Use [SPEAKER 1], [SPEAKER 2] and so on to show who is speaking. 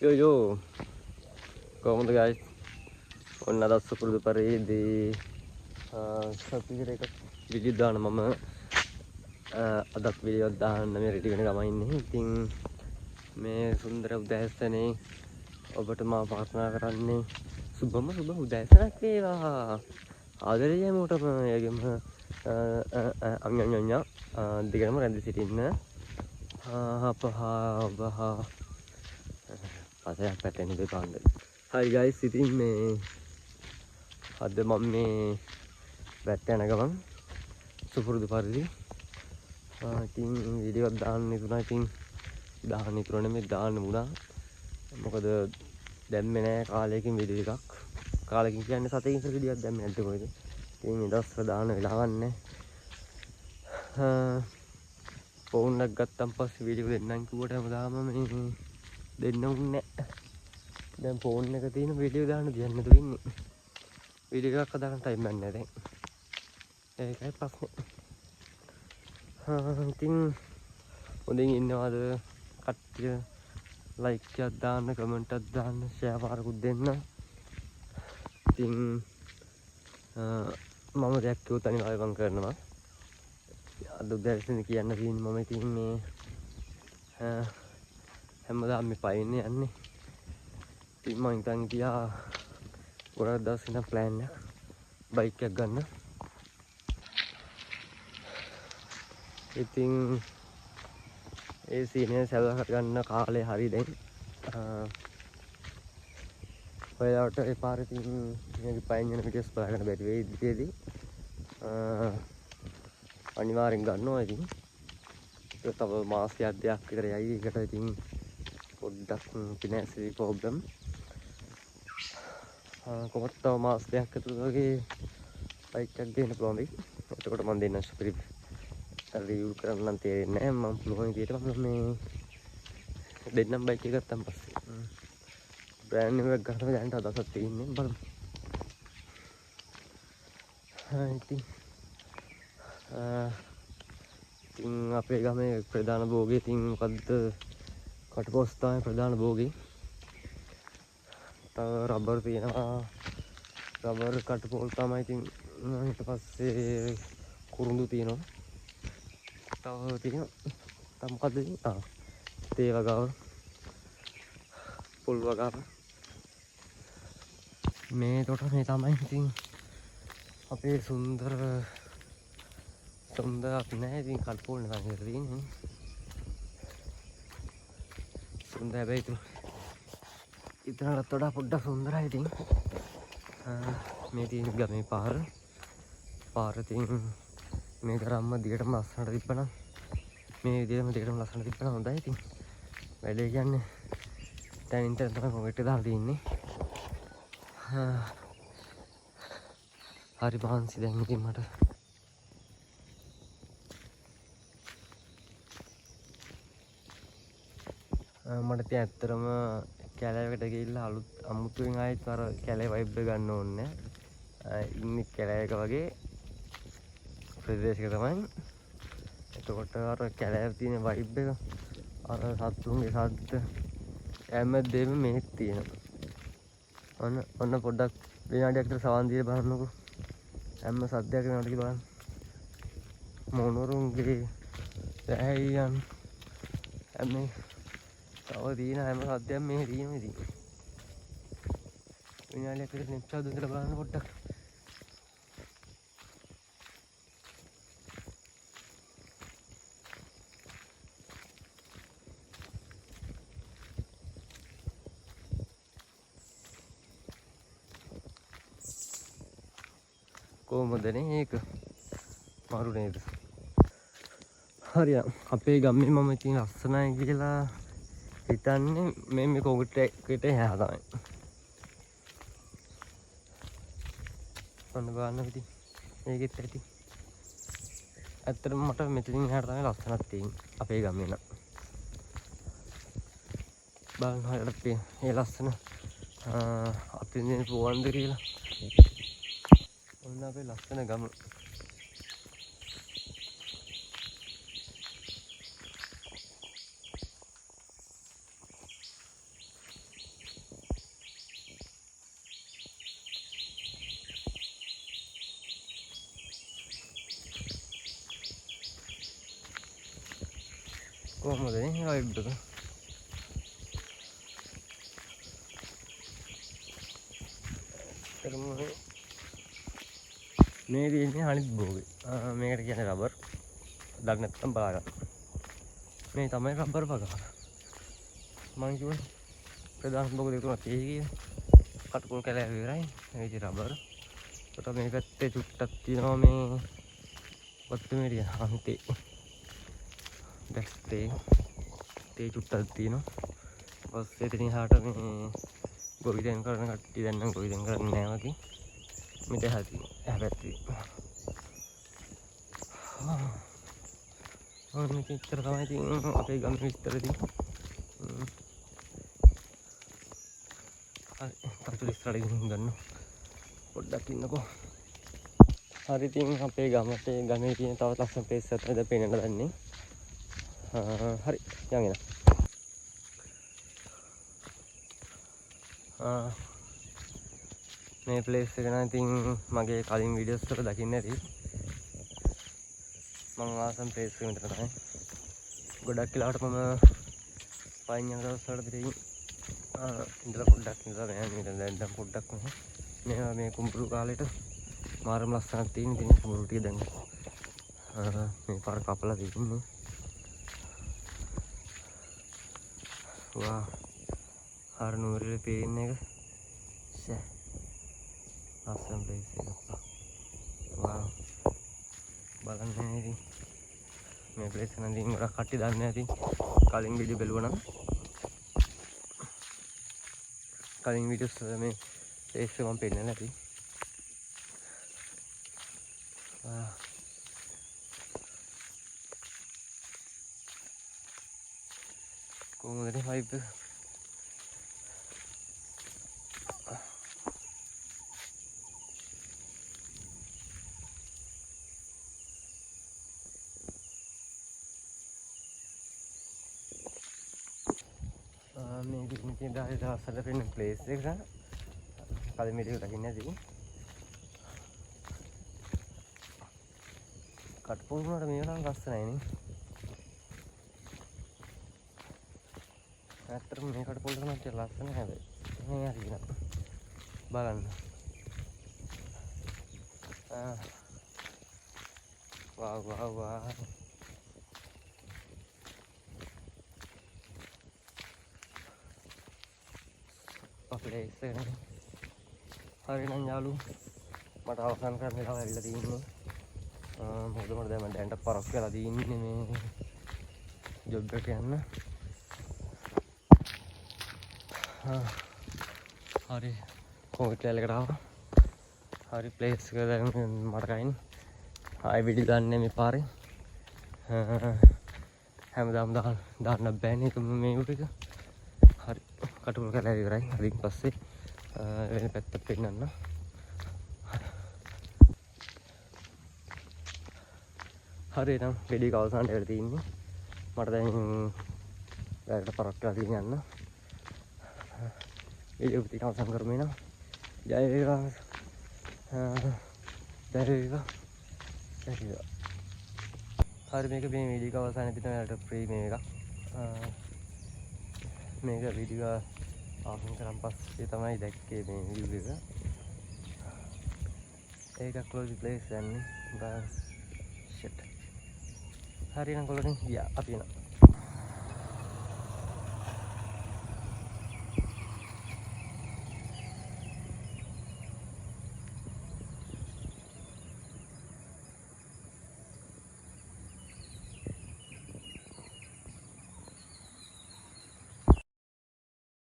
[SPEAKER 1] Yo, කොහොමද guys? ඔන්න අද සුපුරුදු පරිදි සතියේ එක වීඩියෝ දාන්න මම අදත් වීඩියෝ දාන්න මේ රෙඩි වෙන ගමන් ඉන්නේ. ඉතින් මේ සුන්දර උදෑසනේ ඔබට මම ප්‍රාර්ථනා කරන්නේ සුබ උදෑසනක් වේවා. ආදරය යමුටම යගෙම අඤ්ඤඤ්ඤ දිගටම රැඳී සිටින්න. පසයක් පැටෙන දෙපාන්දර. Hi guys, ඉතින් මේ අද මම මේ වැට් යන ගමන් සුපුරුදු පරිදි ඉතින් වීඩියෝ එකක් දාන්න ඉතුරුනා. ඉතින් දාන්න ඉතුරු නෙමෙයි දාන්න වුණා. මොකද දැම්මේ නැහැ කාලයකින් වීඩියෝ එකක්. කාලයකින් කියන්නේ සතකින් ඉස්සර වීඩියෝ එකක් දැම්මේ නැද්ද කොහෙද? ඉතින් මේ දවස්වල දාන්න වෙලාවක් නැහැ. ෆෝන් එකක් ගත්තන් පස්සේ වීඩියෝ දෙන්නම් කිව්වට හැමදාම මේ දෙන්න උන්නේ නැහැ. දැන් ෆෝන් එක තියෙන වීඩියෝ දාන්න දෙයක් නැතුව ඉන්නේ. වීඩියෝ එකක් හදාගන්න ටයිම් එකක් නැහැ දැන්. ඒකයි ප්‍රශ්නේ. ඉතින් හොඳින් ඉන්නවද කට්ටිය? ලයික් එකක් දාන්න, කමෙන්ට් එකක් දාන්න, ෂෙයා පාරකුත් දෙන්න. ඉතින් මම දෙයක් කිව්වොත් අනිවාර්යයෙන් කරනවා. අද උදෑසන කියන්න තියෙන්නේ මම ඉතින් මේ හැමදාම මේ පයින්නේ යන්නේ. ඉතින් මම හිතන් ගියා ගොඩක් දවස් ඉඳන් ප්ලෑන් එක බයික් එකක් ගන්න. ඉතින් ඒ සීනේ සැලකට ගන්න කාලේ හරි දැන්. ඔයාලට ඒ පාරේ තියෙන මේ පයින් යන වීඩියෝස් බලන්න බැරි වෙයි ඉතින් අනිවාර්යෙන් ගන්නවා. ඉතින් ඒක තව මාසයක් දෙකක් විතර යයි. ඒකට ඉතින් පොඩ්ඩක් ෆිනෑන්ෂියල් ප්‍රොබ්ලම්. කොහොමද තව මාස දෙකක් ඇතුළත වගේ බයික් එකක් ගන්න පුළුවන් වෙයි. එතකොට මම දෙන්න රිවිව් කරන්න තේරෙන්නේ නැහැ. මම පුළුවන් විදියට මම මේ දෙන්නම් බයික් එක ගත්තන් පස්සේ. බ්‍රෑන්ඩ් නිව් එකක් ගන්න දැනට අදහසක් තියෙන්නේ. බලමු. ඉතින් අපේ ගමේ ප්‍රධාන භෝගේ ඉතින් මොකද්ද? කටුපොස් තමයි ප්‍රධාන භෝගේ. තව රබර් තියෙනවා. රබර් කටුපොල් තමයි. ඉතින් ඊට පස්සේ කුරුඳු තියෙනවා. තව තියෙනවා. තව මොකද්ද තියෙන්නේ? තේ වගාව. පොල් වගාව. මේ කොට මේ තමයි ඉතින් අපේ සුන්දරක් නෑ. ඉතින් කටුපොල් නෑ තියෙන්නේ. සුන්දර හැබැයි ඉතනට වඩා පොඩ්ඩක් සුන්දරයි. ඉතින් මේ තියෙන ගමේ පාර තියෙන මේ තරම්ම දිගටම ලස්සනට තිබ්බනම් මේ විදිහටම දිගටම ලස්සනට තිබ්බනම් හොඳයි. ඉතින් වැඩේ කියන්නේ දැන් තමයි කොන්ක්‍රීට් එක දාලා තියෙන්නේ. හරි මහන්සි දැන් ඉතින් මට. මට තිය ඇත්තරම කැලෑවකට ගිහිල්ලා අලුත් අමුතුවෙන් ආයෙත් අර කැලේ වයිබ් එක ගන්න ඕනේ. ඉන්නේ කැලෑවක වගේ ප්‍රදේශයක තමයි. එතකොට අර කැලෑවේ තියෙන වයිබ් එක අර සත්තුන්ගේ සද්ද හැමදේම මේක තියෙනවා. ඔන්න පොඩ්ඩක් විනාඩියක් විතර සවන් දීලා බලන්නකෝ. හැම සද්දයක් වෙනවද කියලා බලන්න. මොනරුන්ගේ ඇයියන් හැම තව තියෙන හැම සද්දයක්ම මේ තියෙනවා. ඉතින් විනාඩියක් විතර නෙච්චා දුන්දලා බලන්න පොඩ්ඩක්. කොහොමද මේක? මාරු නේද? හරිය අපේ ගමේ මම ඉතින් ලස්සනයි කියලා හිතන්නේ මේ කොන්ක්‍රීට් එක එහා තමයි. ඔන්න බලන්න ඉතින් මේකෙත් ඇති. ඇත්තටම මට මෙතනින් එහාට තමයි ලස්සනක් තියෙන්නේ අපේ ගමේ නම්. බලන්න හරියට මේ ලස්සන අපි ඉන්නේ පොවන්ද කියලා. ඔන්න අපේ ලස්සන ගම. කොහොමද නේ වයිබ් එක? මේ තියෙන්නේ අනිත් භෝගේ. මේකට කියන්නේ රබර්. දන්නේ නැත්නම් බලා ගන්න. මේ තමයි රබර් වගාව. මං කිව්වේ ප්‍රධාන භෝග දෙක තුනක් තියෙයි කියලා. කටුකොල් කැලෑ විතරයි. මේ ඉතින් රබර්. ඒකට මේ පැත්තේ චුට්ටක් තියෙනවා මේ කොත්තමේරිය අන්තේ. දැක්තේ තේ චුට්ටක් තියෙනවා. පස්සේ ඉතින් හාට මේ ගොවිතැන් කරන කට්ටිය දැන් නම් ගොවිතැන් කරන්නේ නැහැ වගේ. මෙතන හැටි හැබැයි මේක ඉතර තමයි ඉතින් අපේ ගම විස්තර ඉතින් හරි ඉස්සරහින් ගන්න පොඩ්ඩක් ඉන්නකෝ. හරි ඉතින් අපේ ගමේ තියෙන තවත් ලස්සන ප්ලේස් එකක් තමයි පේන්න දන්නේ. හරි යන් එන්න. මේ ප්ලේස් එක නම් ඉතින් මගේ කලින් වීඩියෝස් වල දකින්න ඇති. මම ආසම් ප්ලේස් එක විතර තමයි. ගොඩක් වෙලාවට මම පයින් යන දවස් වල ඉතින් ඉඳලා පොඩ්ඩක් ඉඳලා මම දැන් පොඩ්ඩක් මේ කුඹුරු කාලේට මාරම ලස්සනක් තියෙන ඉතින් කුඹුරු ටික දැන් මේ පාර කපලා තිබුණේ. වා හර නුවරේ පේන එක ලස්සන ප්ලේස් එකක්. වා බලන්න ඉතින් මේ ප්ලේස් එක නම් ඉතින් ගොඩක් කට්ටිය දන්නේ නැති. කලින් වීඩියෝ බලුවා නම් කලින් වීඩියෝස් වල මේ ප්ලේස් එක මම පෙන්නලා නැති. කොහොමද වයිබ් එක? මේක ඉතින් දවසට පෙන්න ප්ලේස් එක කලින් වීඩියෝ දකින්න ඇති. කට්පොල් වුණාට මේක නම් ලස්සනයි නේ. ඇත්තටම මේ කට්පොල් නම් ලස්සන හැබැයි මේ හරි නෑ බලන්න. වා ප්ලේස් එක හරි නම් යාළුවෝ මට අවසන් කරන්න වෙලාව ඇවිල්ලා තියෙන්නේ. මොකද මට දැන් දැන්ට පරක් වෙලා තියෙන්නේ මේ ජොබ් එකට යන්න. හරි කොහොමද කැලේකට ආවා. හරි ප්ලේස් එක දැන් මට කයින් ආයෙ වීඩියෝ දාන්නේ මේ පාරේ. හැමදාම දාන්න බෑනේ මේ උඩ එක. හරි කටුල කැලේ ඉවරයි. හරින් පස්සේ වෙන පැත්තට පෙන්නන්න. හරි නම් වීඩියෝ එක අවසන්ට වෙලා තියෙන්නේ. මට දැන් වැඩට පරක් වෙලා තියෙන යන්න. වීඩියෝ එක අවසන් කරමු එනවා. ජය වේවා. හරි මේක මේ වීඩියෝ එක අවසානයේ තියෙන වැඩට ෆ්‍රී මේ එකක්. මේක වීඩියෝ අවසන් කරන් පස්සේ තමයි දැක්කේ මේ වීඩියෝ එක. ඒක ක්ලෝස් ප්ලේස් යන්නේ. Bus shit. හරි නම් කොල්ලනේ ගියා අපි එනවා.